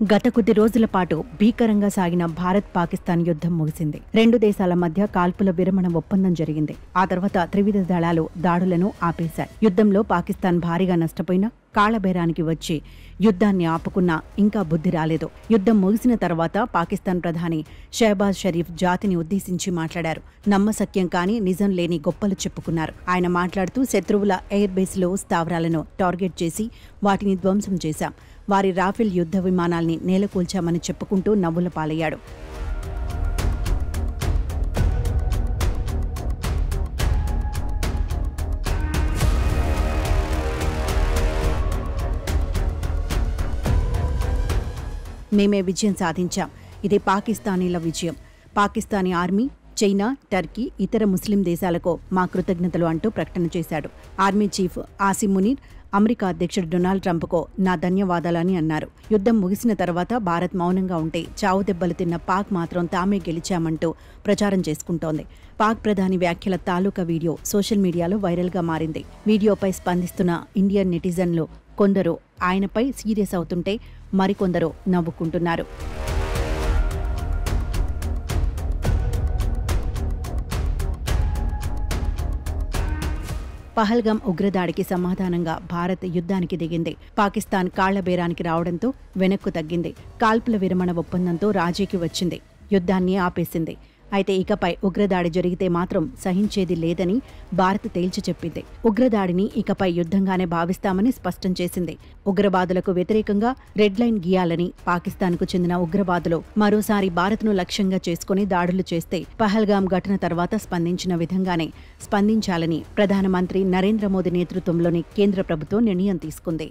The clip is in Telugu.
గత కొద్ది రోజుల పాటు భీకరంగా సాగిన భారత్-పాకిస్తాన్ యుద్ధం ముగిసింది. రెండు దేశాల మధ్య కాల్పుల విరమణ ఒప్పందం జరిగింది. ఆ తర్వాత త్రివిధ దళాలు దాడులను ఆపేశాయి. యుద్ధంలో పాకిస్తాన్ భారీగా నష్టపోయినా కాళ్లబేరానికి వచ్చి యుద్ధాన్ని ఆపుకున్నా ఇంకా బుద్ధి రాలేదు. యుద్ధం ముగిసిన తర్వాత పాకిస్తాన్ ప్రధాని షెహబాజ్ షరీఫ్ జాతిని ఉద్దేశించి మాట్లాడారు. నమ్మశక్యం కాని నిజం లేని గొప్పలు చెప్పుకున్నారు. ఆయన మాట్లాడుతూ శత్రువుల ఎయిర్ బేస్లో స్థావరాలను టార్గెట్ చేసి వాటిని ధ్వంసం చేశాం. వారి రాఫెల్ యుద్ధ విమానాల్ని నేలకూల్చామని చెప్పుకుంటూ నవ్వుల పాలయ్యాడు. మేమే విజయం సాధించాం. ఇది పాకిస్తానీల విజయం. పాకిస్తానీ ఆర్మీ, చైనా, టర్కీ, ఇతర ముస్లిం దేశాలకు మా కృతజ్ఞతలు అంటూ ప్రకటన చేశాడు. Army chief Asim Munir America అధ్యక్షుడు డొనాల్డ్ ట్రంప్కు నా ధన్యవాదాలని అన్నారు. యుద్ధం ముగిసిన తర్వాత భారత్ మౌనంగా ఉంటే చావు దెబ్బలు తిన్న పాక్ మాత్రం తామే గెలిచామంటూ ప్రచారం చేసుకుంటోంది. పాక్ ప్రధాని వ్యాఖ్యల తాలూకా వీడియో సోషల్ మీడియాలో వైరల్గా మారింది. వీడియోపై స్పందిస్తున్న ఇండియన్ నెటిజన్లు కొందరు ఆయనపై సీరియస్ అవుతుంటే మరికొందరు నవ్వుకుంటున్నారు. పహల్గాం ఉగ్రదాడికి సమాధానంగా భారత్ యుద్ధానికి దిగింది. పాకిస్తాన్ కాళ్లబేరానికి రావడంతో వెనక్కు తగ్గింది. కాల్పుల విరమణ ఒప్పందంతో రాజీకి వచ్చింది. యుద్ధాన్ని ఆపేసింది. అయితే ఇకపై ఉగ్రదాడి జరిగితే మాత్రం సహించేది లేదని భారత్ తేల్చి చెప్పింది. ఉగ్రదాడిని ఇకపై యుద్ధంగానే భావిస్తామని స్పష్టం చేసింది. ఉగ్రవాదులకు వ్యతిరేకంగా రెడ్ లైన్ గీయాలని పాకిస్తాన్కు చెందిన ఉగ్రవాదులు మరోసారి భారత్ను లక్ష్యంగా చేసుకుని దాడులు చేస్తే పహల్గాం ఘటన తర్వాత స్పందించిన విధంగానే స్పందించాలని ప్రధానమంత్రి నరేంద్ర మోదీ నేతృత్వంలోని కేంద్ర ప్రభుత్వం నిర్ణయం తీసుకుంది.